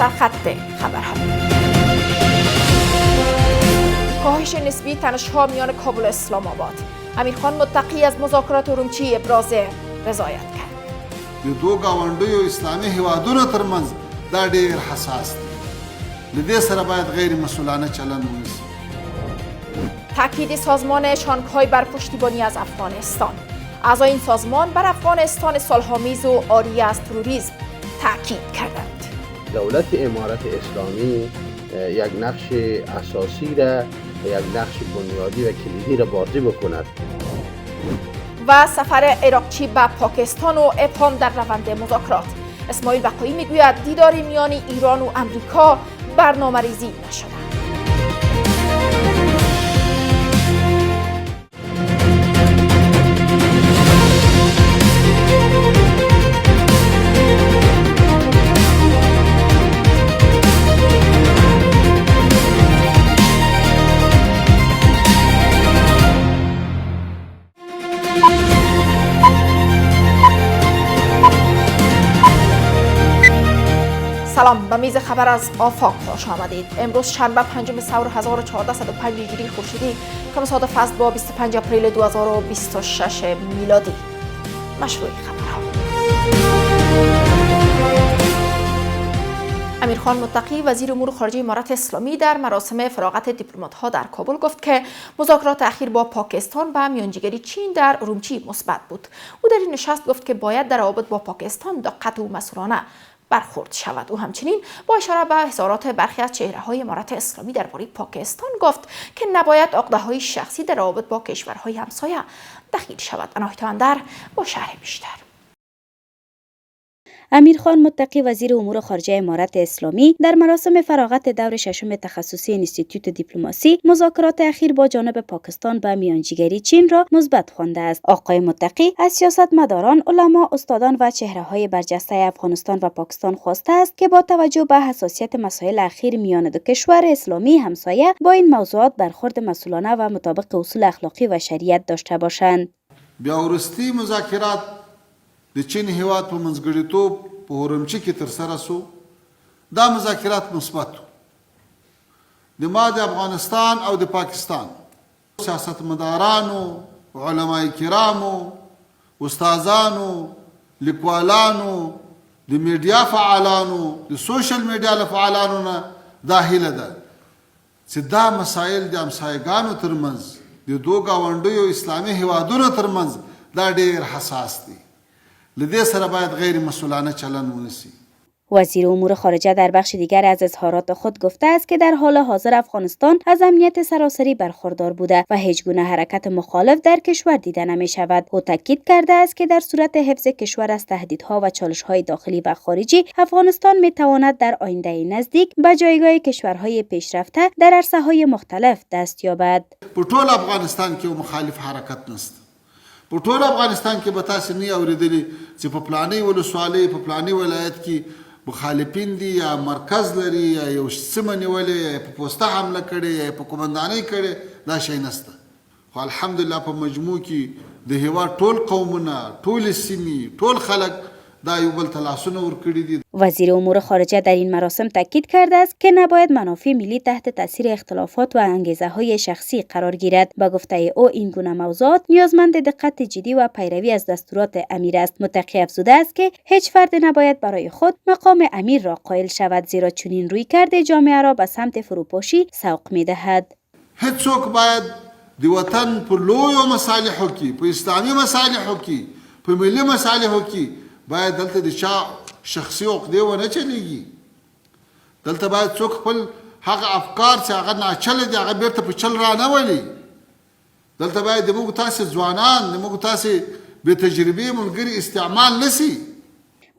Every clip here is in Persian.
سرخط خبرها. کاهش نسبی تنش‌ها میان کابل و اسلام آباد. امیرخان متقی از مذاکرات ارومچی ابراز رضایت کرد. د دوه ګاونډیو اسلامي هیوادونو ترمنځ دا ډېر حساس دی. له دې سره باید غیر مسئولانه چلند ونشي. تاکید سازمان شانگهای بر پشتیبانی از افغانستان. اعضای این سازمان بر افغانستان صلح‌آمیز و عاری از تروریسم تاکید کردند. دولت امارت اسلامی یک نقش اساسی را و یک نقش بنیادی و کلیدی را بازی بکند. و سفر عراقچی به پاکستان و ابهام در روند مذاکرات. اسماعیل بقایی میگوید دیداری میان ایران و امریکا برنامه‌ریزی نشده. سلام، به میز خبر از آفاق خوش آمدید. امروز شنبه 5 سور 1405 هجری خورشیدی که مصادف است با 25 اپریل 2026 میلادی. مشروع خبرها. امیرخان متقی وزیر امور خارجه امارت اسلامی در مراسم فراغت دیپلمات‌ها در کابل گفت که مذاکرات اخیر با پاکستان به میانجیگری چین در ارومچی مثبت بود. او در این نشست گفت که باید در روابط با پاکستان دقت و مسئولانه برخورد شود. او همچنین با اشاره به اظهارات برخی از چهره‌های امارت اسلامی درباره پاکستان گفت که نباید عقده‌های شخصی در روابط با کشورهای همسایه دخیل شود. اناهیتا اندر با شرح بیشتر. امیرخان متقی وزیر امور خارجه امارت اسلامی در مراسم فراغت دور ششم تخصصی انستیتوت دیپلماسی مذاکرات اخیر با جانب پاکستان به میانجیگری چین را مثبت خوانده است. آقای متقی از سیاستمداران، علما، استادان و چهره‌های برجسته افغانستان و پاکستان خواسته است که با توجه به حساسیت مسائل اخیر میان دو کشور اسلامی همسایه با این موضوعات برخورد مسئولانه و مطابق اصول اخلاقی و شریعت داشته باشند. بیا وروستي مذاکرات د چین هیواد په منځګړیتوب په اورمچي کې ترسره سو. دا مذاکرات مثبت د ما د افغانستان او د پاکستان سیاستمدارانو، علماء کرامو، استادانو، لیکوالانو، د میډیا فعالانو، د سوشل میډیا له فعالانو نه دا هیله ده چې دا مسایل د همسایګانو ترمنځ د دوه ګاونډیو اسلامي هیوادونو ترمنځ دا ډېر حساس دي. له دې سره باید غیر مسئولانه چلند ونشي. وزیر امور خارجه در بخش دیگر از اظهارات خود گفته است که در حال حاضر افغانستان از امنیت سراسری برخوردار بوده و هیچ گونه حرکت مخالف در کشور دیده نمی شود. او تاکید کرده است که در صورت حفظ کشور از تهدیدها و چالش‌های داخلی و خارجی، افغانستان می تواند در آینده نزدیک به جایگاه کشورهای پیشرفته در عرصه‌های مختلف دست یابد. په ټول افغانستان کې مخالف حرکت نشته. په ټول افغانستان کې به تاسو نه اوریدلی چې په پلاني ولسوالۍ په پلاني ولایت کې مخالفین دي یا مرکز لري یا یو سیمه نیولې یا په پوسټه حمله کړې یا په قومندانۍ کړې، دا شی نشته. خو الحمدلله په مجموع کې د هیواد ټول قومونه، ټول سیمې، ټول خلک دا یو بل ته لاسونه ورکړي دي. وزیر امور خارجه در این مراسم تاکید کرده است که نباید منافع ملی تحت تاثیر اختلافات و انگیزه‌های شخصی قرار گیرد. با گفته او این گونه موضوعات نیازمند دقت جدی و پیروی از دستورات امیر است. متقی افزوده است که هیچ فرد نباید برای خود مقام امیر را قائل شود، زیرا چنین رویکرد جامعه را به سمت فروپاشی سوق می‌دهد. هیڅ څوک باید د وطن په لویو مصالحو کې، په اسلامي مصالحو کې، په ملي مصالحو کې باید دلته د چا شخصي عقدې ونه چلیږي. دلته باید څوک خپل هغه افکار چې هغه ناچله دي هغه بیرته په چل را نه ولي. دلته باید د موږ تاسې ځوانان، د موږ تاسې بې تجربې ملګري استعمال نسی.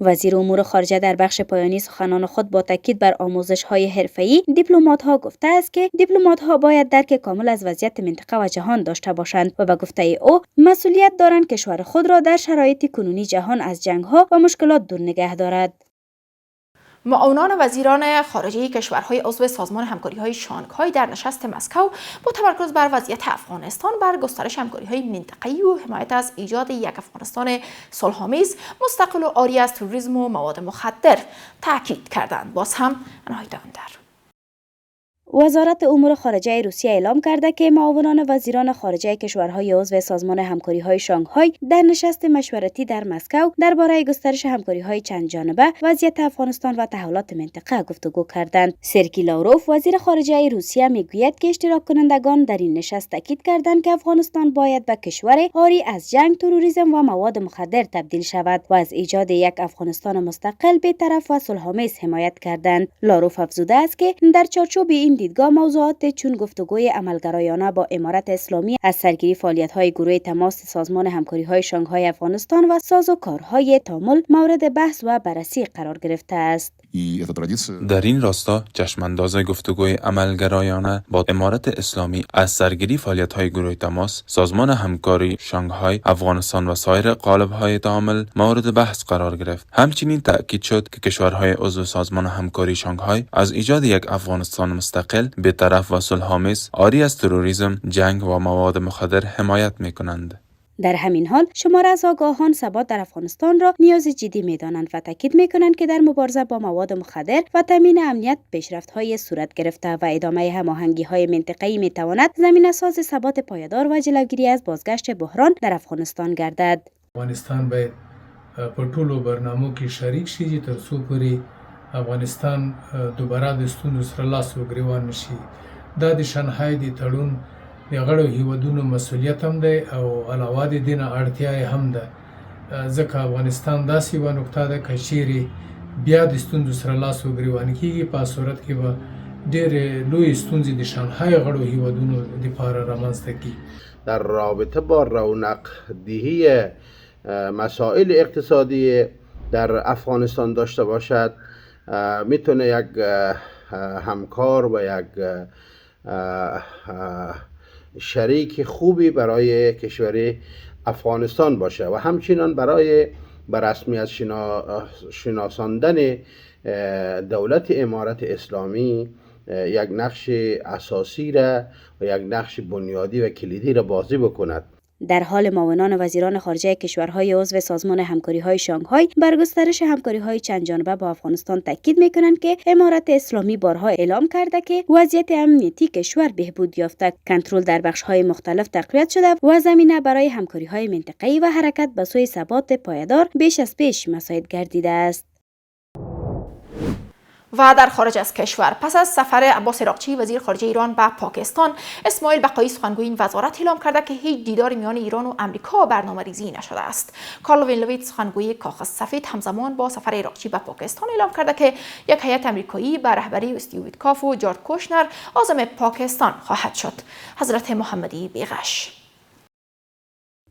وزیر امور خارجه در بخش پایانی سخنان خود با تاکید بر آموزش‌های حرفه‌ای دیپلمات‌ها گفته است که دیپلمات‌ها باید درک کامل از وضعیت منطقه و جهان داشته باشند و به گفته او مسئولیت دارند کشور خود را در شرایط کنونی جهان از جنگ‌ها و مشکلات دور نگه دارد. معاونان وزیران خارجه کشورهای عضو سازمان همکاری‌های شانگهای در نشست مسکو با تمرکز بر وضعیت افغانستان بر گسترش همکاری‌های منطقه‌ای و حمایت از ایجاد یک افغانستان صلح‌آمیز، مستقل و عاری از تروریسم و مواد مخدر تاکید کردند. باز هم انهای اندر. وزارت امور خارجه روسیه اعلام کرده که معاونان وزیران خارجه کشورهای عضو سازمان همکاری‌های شانگهای در نشست مشورتی در مسکو درباره گسترش همکاری‌های چند جانبه، وضعیت افغانستان و تحولات منطقه گفتگو کردند. سرگی لاوروف وزیر خارجه روسیه میگوید که اشتراک کنندگان در این نشست تاکید کردند که افغانستان باید به کشور عاری از جنگ، تروریسم و مواد مخدر تبدیل شود و از ایجاد یک افغانستان مستقل، بی‌طرف و صلح‌آمیز حمایت کردند. لاوروف افزوده است که در چارچوب این دیدگاه موضوعات چون گفتگوی عملگرایانه با امارت اسلامی، از سرگیری فعالیت‌های گروه تماس سازمان همکاری‌های شانگهای افغانستان و سازوکارهای تامل مورد بحث و بررسی قرار گرفته است. در این راستا چشمانداز گفتگوی عملگرایانه با امارت اسلامی از سرگیری فعالیت‌های گروه تماس سازمان همکاری شانگهای افغانستان و سایر قالب‌های تعامل مورد بحث قرار گرفت. همچنین تأکید شد که کشورهای عضو سازمان همکاری شانگهای از ایجاد یک افغانستان مستقل، بی‌طرف و صلح‌آمیز، عاری از تروریسم، جنگ و مواد مخدر حمایت می‌کنند. در همین حال شمار از آگاهان ثبات در افغانستان را نیاز جدی می‌دانند و تاکید می‌کنند که در مبارزه با مواد مخدر و تامین امنیت پیشرفت‌های صورت گرفته و ادامه هماهنگی‌های منطقه‌ای می‌تواند زمینه‌ساز ثبات پایدار و جلوگیری از بازگشت بحران در افغانستان گردد. افغانستان باید په ټولو برنامو کې شریک شي چې تر څو پورې افغانستان دوباره د ستونزو سره لاس و ګریوان نشي. دا د شانګهای د تړون د غړو هیوادونو مسؤلیت هم دی او علاوه د دې نه اړتیا یې هم ده، ځکه افغانستان داسې یوه نقطه ده که چیرې بیا د ستونزو سره لاس و ګریوان کېږي، په صورت کې به ډېرې لویې ستونزې د شانګهای غړو هیوادونو دپاره رامنځته کړي. در رابطه با رونق دهی مسائل اقتصادی در افغانستان داشته باشد، میتونه یک همکار و یک شریک خوبی برای کشور افغانستان باشه و همچنان برای به رسمیت شناساندن دولت امارت اسلامی یک نقش اساسی را و یک نقش بنیادی و کلیدی را بازی بکند. در حال معاونان وزیران خارجه کشورهای عضو سازمان همکاری‌های شانگهای بر گسترش همکاری‌های چند جانبه با افغانستان تاکید می‌کنند که امارت اسلامی بارها اعلام کرده که وضعیت امنیتی کشور بهبود یافته، کنترل در بخش‌های مختلف تقویت شده و زمینه برای همکاری‌های منطقه‌ای و حرکت به سوی ثبات پایدار بیش از پیش مساعد گردیده است. و در خارج از کشور، پس از سفر عباس عراقچی وزیر خارجه ایران به پاکستان، اسماعیل بقایی سخنگوی این وزارت اعلام کرده که هیچ دیدار میان ایران و امریکا برنامه‌ریزی نشده است. کارل وینلویت سخنگوی کاخ سفید همزمان با سفر عراقچی به پاکستان اعلام کرده که یک هیئت امریکایی به رهبری استیو ویتکاف و جارد کوشنر عازم پاکستان خواهد شد. حضرت محمدی بیغش.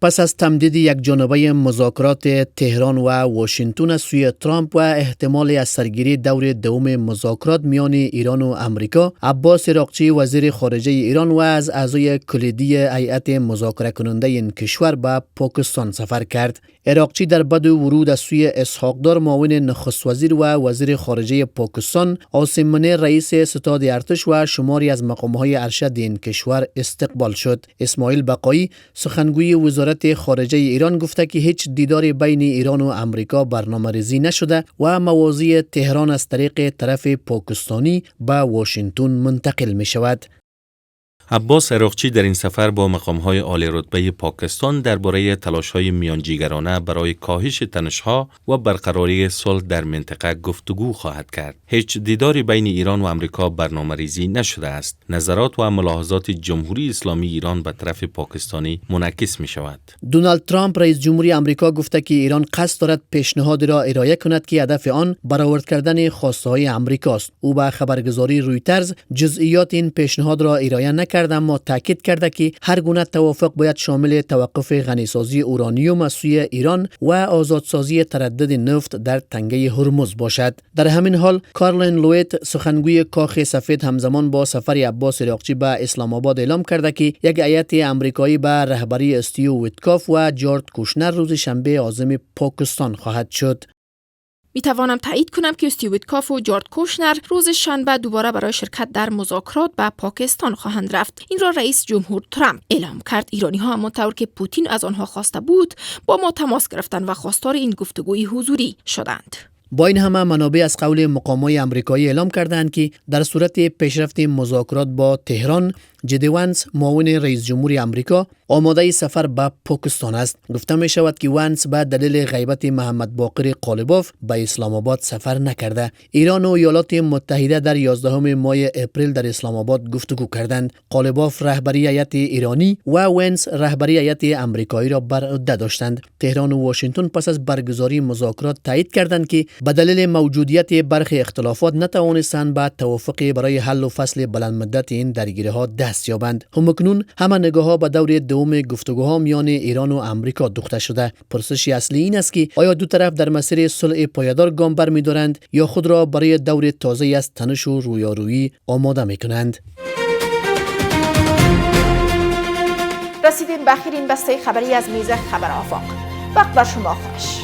پس از تمدید یک جانبه مذاکرات تهران و واشنگتن از سوی ترامپ و احتمال از سرگیری دور دوم مذاکرات میان ایران و امریکا، عباس عراقچی وزیر خارجه ایران و از اعضای کلیدی هیئت مذاکره کننده این کشور به پاکستان سفر کرد. عراقچی در بعد ورود از سوی اسحاقدار معاون نخست وزیر و وزیر خارجه پاکستان، عاصم منیر رئیس ستاد ارتش و شماری از مقامهای ارشد این کشور استقبال شد. اسماعیل بقایی سخنگوی وزارت خارجه ایران گفته که هیچ دیداری بین ایران و امریکا برنامه‌ریزی نشده و مواضع تهران از طریق طرف پاکستانی به واشنگتن منتقل می شود. عباس عراقچی در این سفر با مقام‌های عالی رتبه پاکستان درباره تلاش‌های میانجیگرانه برای کاهش تنش‌ها و برقراری صلح در منطقه گفتگو خواهد کرد. هیچ دیداری بین ایران و امریکا برنامه‌ریزی نشده است. نظرات و ملاحظات جمهوری اسلامی ایران به طرف پاکستانی منعکس می‌شود. دونالد ترامپ رئیس جمهوری آمریکا گفته که ایران قصد دارد پیشنهادی را ارائه کند که هدف آن برآورد کردن خواسته‌های آمریکاست. او به خبرگزاری رویترز جزئیات این پیشنهاد را ارائه نکرد، اما تاکید کرده که هر گونه توافق باید شامل توقف غنیسازی اورانیوم از سوی ایران و آزادسازی تردد نفت در تنگه هرمز باشد. در همین حال کارلین لویت سخنگوی کاخ سفید همزمان با سفر عباس عراقچی به اسلام آباد اعلام کرده که یک هیئت آمریکایی به رهبری استیو ویتکاف و جارد کوشنر روز شنبه عازم پاکستان خواهد شد. می توانم تایید کنم که استیو ویتکاف و جارد کوشنر روز شنبه دوباره برای شرکت در مذاکرات به پاکستان خواهند رفت. این را رئیس جمهور ترامپ اعلام کرد. ایرانی ها همانطور که پوتین از آنها خواسته بود با ما تماس گرفتند و خواستار این گفتگوی حضوری شدند. با این همه منابع از قول مقامات آمریکایی اعلام کردند که در صورت پیشرفت مذاکرات با تهران، جدی وانس معاون رئیس جمهور آمریکا آماده سفر به پاکستان است. گفته می شود که وانس به دلیل غیبت محمد باقر قالباف به اسلام آباد سفر نکرده. ایران و ایالات متحده در 11 ماه اپریل در اسلام آباد گفتگو کردند. قالباف رهبری هیئت ایرانی و وانس رهبری هیئت آمریکایی را بر عهده داشتند. تهران و واشنگتن پس از برگزاری مذاکرات تایید کردند که به دلیل موجودیت برخی اختلافات نتوانستند به توافق برای حل و فصل بلند مدت این درگیری‌ها دست یابند. همکنون همه نگاه‌ها به دور دوم گفتگوها میان ایران و آمریکا دوخته شده. پرسش اصلی این است که آیا دو طرف در مسیر صلح پایدار گام برمی‌دارند یا خود را برای دور تازه از تنش و رویارویی آماده می‌کنند؟ رسیدیم به آخرین بسته خبری از میز خبر آفاق. وقت بر شما خوش.